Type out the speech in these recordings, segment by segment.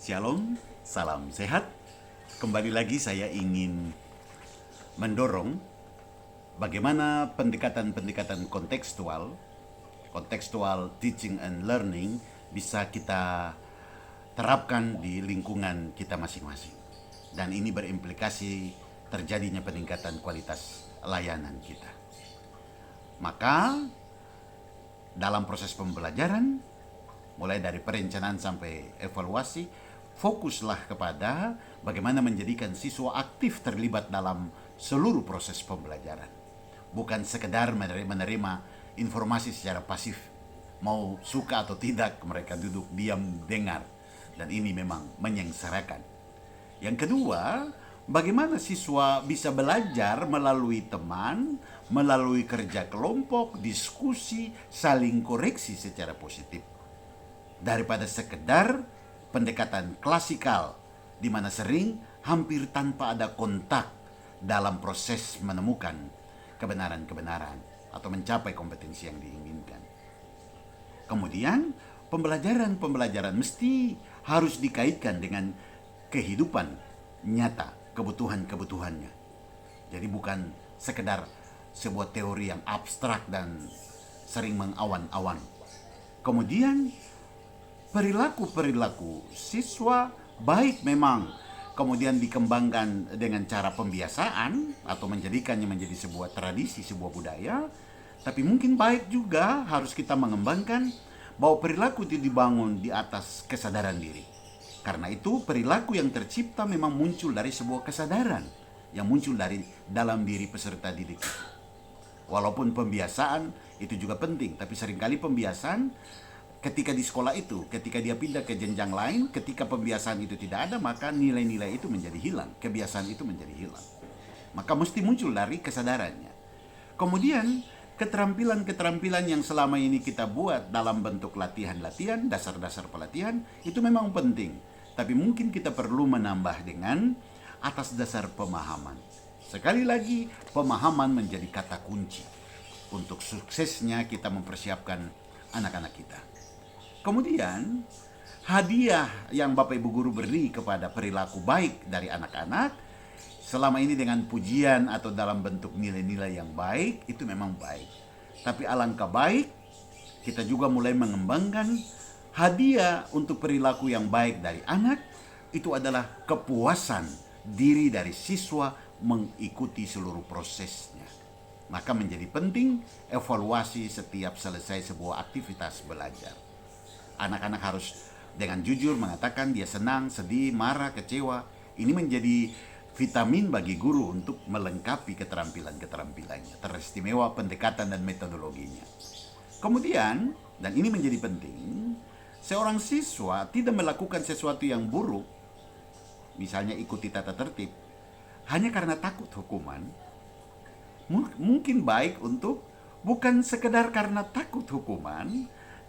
Shalom, salam sehat. Kembali lagi saya ingin mendorong bagaimana pendekatan-pendekatan kontekstual teaching and learning bisa kita terapkan di lingkungan kita masing-masing. Dan ini berimplikasi terjadinya peningkatan kualitas layanan kita. Maka dalam proses pembelajaran, mulai dari perencanaan sampai evaluasi, fokuslah kepada bagaimana menjadikan siswa aktif terlibat dalam seluruh proses pembelajaran. Bukan sekedar menerima informasi secara pasif. Mau suka atau tidak, mereka duduk diam dengar. Dan ini memang menyengsarakan. Yang kedua, bagaimana siswa bisa belajar melalui teman, melalui kerja kelompok, diskusi, saling koreksi secara positif. Daripada sekedar pendekatan klasikal di mana sering hampir tanpa ada kontak dalam proses menemukan kebenaran-kebenaran atau mencapai kompetensi yang diinginkan. Kemudian pembelajaran mesti harus dikaitkan dengan kehidupan nyata, kebutuhan-kebutuhannya. Jadi bukan sekedar sebuah teori yang abstrak dan sering mengawan-awan. Kemudian perilaku siswa baik memang kemudian dikembangkan dengan cara pembiasaan atau menjadikannya menjadi sebuah tradisi, sebuah budaya, tapi mungkin baik juga harus kita mengembangkan bahwa perilaku itu dibangun di atas kesadaran diri. Karena itu perilaku yang tercipta memang muncul dari sebuah kesadaran yang muncul dari dalam diri peserta didik. Walaupun pembiasaan itu juga penting, tapi seringkali pembiasaan ketika di sekolah itu, ketika dia pindah ke jenjang lain, ketika pembiasaan itu tidak ada, maka nilai-nilai itu menjadi hilang, kebiasaan itu menjadi hilang. Maka mesti muncul dari kesadarannya. Kemudian keterampilan-keterampilan yang selama ini kita buat dalam bentuk latihan-latihan, dasar-dasar pelatihan, itu memang penting. Tapi mungkin kita perlu menambah dengan atas dasar pemahaman. Sekali lagi, pemahaman menjadi kata kunci untuk suksesnya kita mempersiapkan anak-anak kita. Kemudian, hadiah yang Bapak Ibu Guru beri kepada perilaku baik dari anak-anak, selama ini dengan pujian atau dalam bentuk nilai-nilai yang baik, itu memang baik. Tapi alangkah baik, kita juga mulai mengembangkan hadiah untuk perilaku yang baik dari anak, itu adalah kepuasan diri dari siswa mengikuti seluruh prosesnya. Maka menjadi penting evaluasi setiap selesai sebuah aktivitas belajar. Anak-anak harus dengan jujur mengatakan dia senang, sedih, marah, kecewa. Ini menjadi vitamin bagi guru untuk melengkapi keterampilan-keterampilannya. Teristimewa pendekatan dan metodologinya. Kemudian, dan ini menjadi penting, seorang siswa tidak melakukan sesuatu yang buruk, misalnya ikuti tata tertib, hanya karena takut hukuman. Mungkin baik untuk bukan sekedar karena takut hukuman,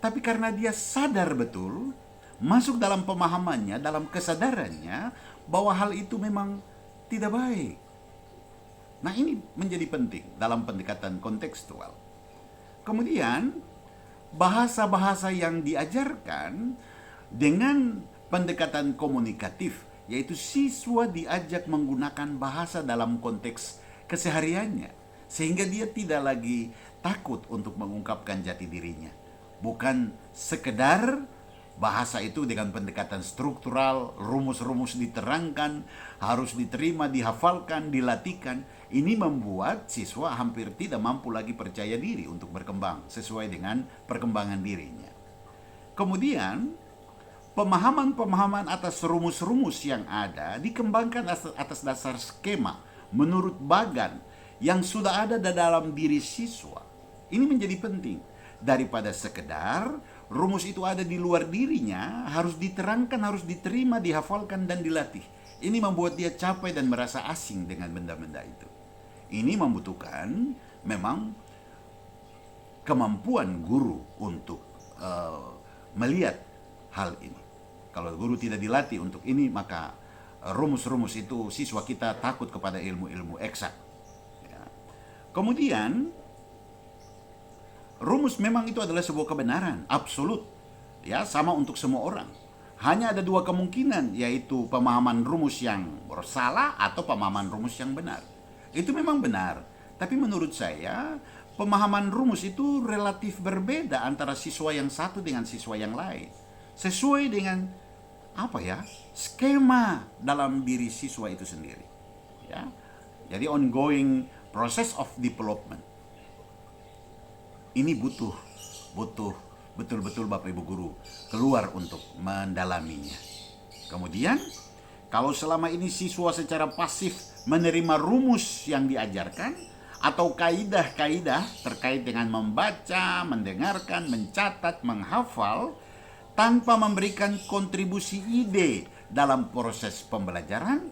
tapi karena dia sadar betul, masuk dalam pemahamannya, dalam kesadarannya, bahwa hal itu memang tidak baik. Nah, ini menjadi penting dalam pendekatan kontekstual. Kemudian, bahasa-bahasa yang diajarkan dengan pendekatan komunikatif, yaitu siswa diajak menggunakan bahasa dalam konteks kesehariannya, sehingga dia tidak lagi takut untuk mengungkapkan jati dirinya. Bukan sekedar bahasa itu dengan pendekatan struktural, rumus-rumus diterangkan, harus diterima, dihafalkan, dilatihkan. Ini membuat siswa hampir tidak mampu lagi percaya diri untuk berkembang sesuai dengan perkembangan dirinya. Kemudian, pemahaman-pemahaman atas rumus-rumus yang ada dikembangkan atas dasar skema menurut bagan yang sudah ada dalam diri siswa. Ini menjadi penting. Daripada sekedar rumus itu ada di luar dirinya, harus diterangkan, harus diterima, dihafalkan, dan dilatih. Ini membuat dia capek dan merasa asing dengan benda-benda itu. Ini membutuhkan memang kemampuan guru untuk melihat hal ini. Kalau guru tidak dilatih untuk ini, maka rumus-rumus itu siswa kita takut kepada ilmu-ilmu eksak. Ya. Kemudian rumus memang itu adalah sebuah kebenaran absolut, ya, sama untuk semua orang. hanya ada dua kemungkinan, yaitu pemahaman rumus yang salah atau pemahaman rumus yang benar. Itu memang benar, tapi menurut saya pemahaman rumus itu relatif berbeda antara siswa yang satu dengan siswa yang lain. Sesuai dengan skema dalam diri siswa itu sendiri. Ya. Jadi ongoing process of development. Ini butuh betul-betul Bapak Ibu Guru keluar untuk mendalaminya. Kemudian, kalau selama ini siswa secara pasif menerima rumus yang diajarkan atau kaidah-kaidah terkait dengan membaca, mendengarkan, mencatat, menghafal tanpa memberikan kontribusi ide dalam proses pembelajaran,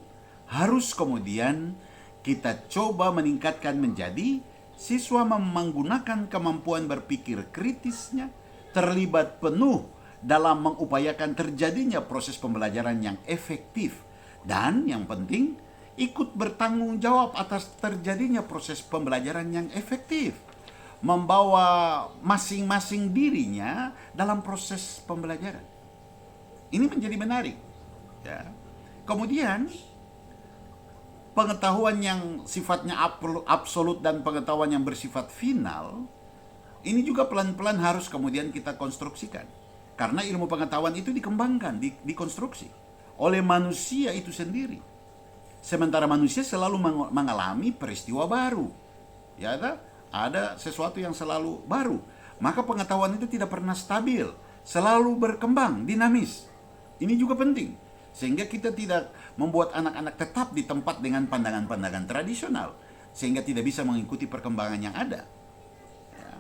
harus kemudian kita coba meningkatkan menjadi siswa menggunakan kemampuan berpikir kritisnya, terlibat penuh dalam mengupayakan terjadinya proses pembelajaran yang efektif, dan yang penting ikut bertanggung jawab atas terjadinya proses pembelajaran yang efektif, membawa masing-masing dirinya dalam proses pembelajaran. Ini menjadi menarik. Ya. Kemudian pengetahuan yang sifatnya absolut dan pengetahuan yang bersifat final, ini juga pelan-pelan harus kemudian kita konstruksikan. Karena ilmu pengetahuan itu dikembangkan, dikonstruksi oleh manusia itu sendiri. Sementara manusia selalu mengalami peristiwa baru. Ya, ada sesuatu yang selalu baru. Maka pengetahuan itu tidak pernah stabil, selalu berkembang, dinamis. Ini juga penting. Sehingga kita tidak membuat anak-anak tetap di tempat dengan pandangan-pandangan tradisional, sehingga tidak bisa mengikuti perkembangan yang ada. Ya.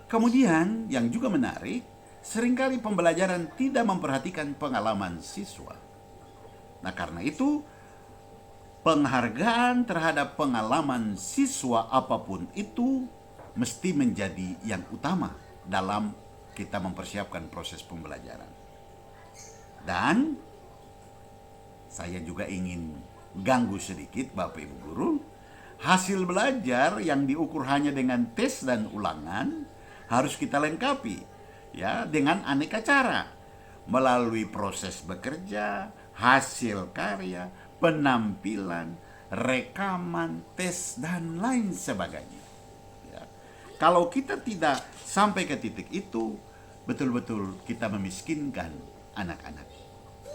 Kemudian yang juga menarik, seringkali pembelajaran tidak memperhatikan pengalaman siswa. Nah, karena itu penghargaan terhadap pengalaman siswa apapun itu mesti menjadi yang utama dalam kita mempersiapkan proses pembelajaran. Dan saya juga ingin ganggu sedikit Bapak Ibu Guru, hasil belajar yang diukur hanya dengan tes dan ulangan harus kita lengkapi ya dengan aneka cara, melalui proses bekerja, hasil karya, penampilan, rekaman, tes, dan lain sebagainya. Ya. Kalau kita tidak sampai ke titik itu, betul-betul kita memiskinkan anak-anak.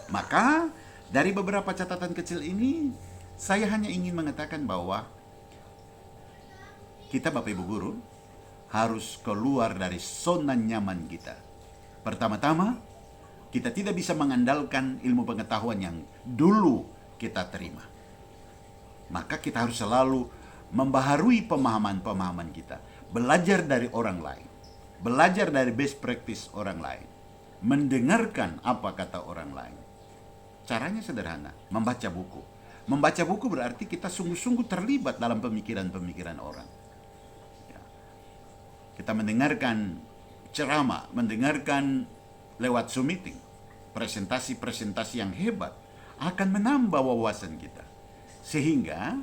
Maka dari beberapa catatan kecil ini, saya hanya ingin mengatakan bahwa kita Bapak Ibu Guru harus keluar dari zona nyaman kita. Pertama-tama, kita tidak bisa mengandalkan ilmu pengetahuan yang dulu kita terima. Maka kita harus selalu membaharui pemahaman-pemahaman kita. Belajar dari orang lain. Belajar dari best practice orang lain. Mendengarkan apa kata orang lain. Caranya sederhana, membaca buku. Membaca buku berarti kita sungguh-sungguh terlibat dalam pemikiran-pemikiran orang. Ya. Kita mendengarkan ceramah, mendengarkan lewat Zoom meeting, presentasi-presentasi yang hebat akan menambah wawasan kita. Sehingga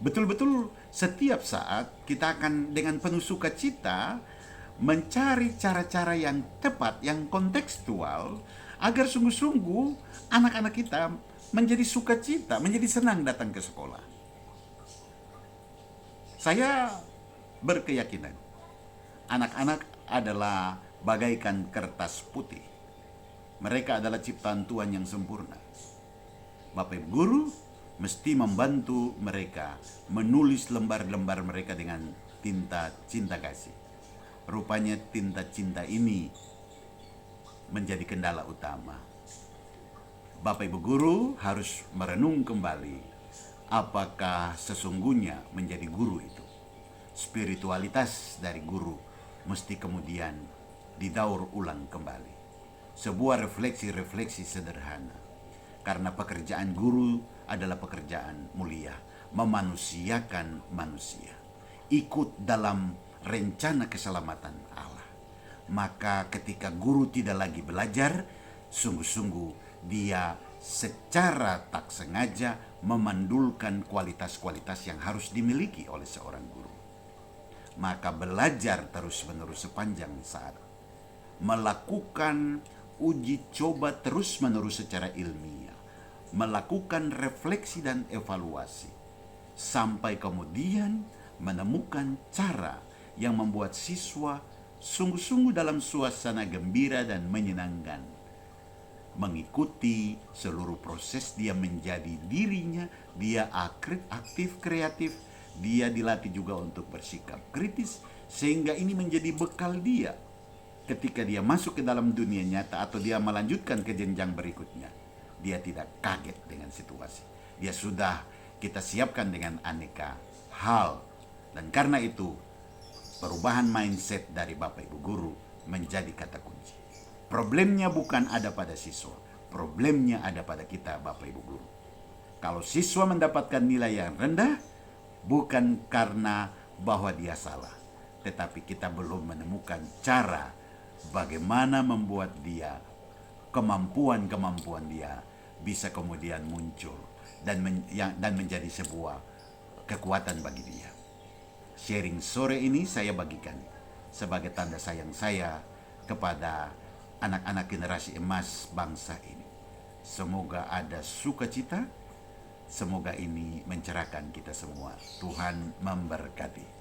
betul-betul setiap saat kita akan dengan penuh sukacita mencari cara-cara yang tepat, yang kontekstual, agar sungguh-sungguh anak-anak kita menjadi sukacita, menjadi senang datang ke sekolah. Saya berkeyakinan anak-anak adalah bagaikan kertas putih. Mereka adalah ciptaan Tuhan yang sempurna. Bapak Ibu Guru mesti membantu mereka menulis lembar-lembar mereka dengan tinta cinta kasih. Rupanya tinta cinta ini menjadi kendala utama. Bapak Ibu Guru harus merenung kembali apakah sesungguhnya menjadi guru itu. Spiritualitas dari guru mesti kemudian didaur ulang kembali. Sebuah refleksi-refleksi sederhana. Karena pekerjaan guru adalah pekerjaan mulia, memanusiakan manusia. Ikut dalam rencana keselamatan Allah. Maka ketika guru tidak lagi belajar, sungguh-sungguh dia secara tak sengaja memandulkan kualitas-kualitas yang harus dimiliki oleh seorang guru. Maka belajar terus-menerus sepanjang saat, melakukan uji coba terus-menerus secara ilmiah, melakukan refleksi dan evaluasi, sampai kemudian menemukan cara yang membuat siswa sungguh-sungguh dalam suasana gembira dan menyenangkan, mengikuti seluruh proses dia menjadi dirinya. Dia aktif, kreatif, dia dilatih juga untuk bersikap kritis, sehingga ini menjadi bekal dia ketika dia masuk ke dalam dunia nyata atau dia melanjutkan ke jenjang berikutnya. Dia tidak kaget dengan situasi, dia sudah kita siapkan dengan aneka hal. Dan karena itu perubahan mindset dari Bapak Ibu guru menjadi kata kunci. Problemnya bukan ada pada siswa, problemnya ada pada kita Bapak Ibu guru. Kalau siswa mendapatkan nilai yang rendah, bukan karena bahwa dia salah, tetapi kita belum menemukan cara bagaimana membuat dia, kemampuan dia bisa kemudian muncul dan menjadi sebuah kekuatan bagi dia. Sharing sore ini saya bagikan sebagai tanda sayang saya kepada anak-anak generasi emas bangsa ini. Semoga ada sukacita, semoga ini mencerahkan kita semua. Tuhan memberkati.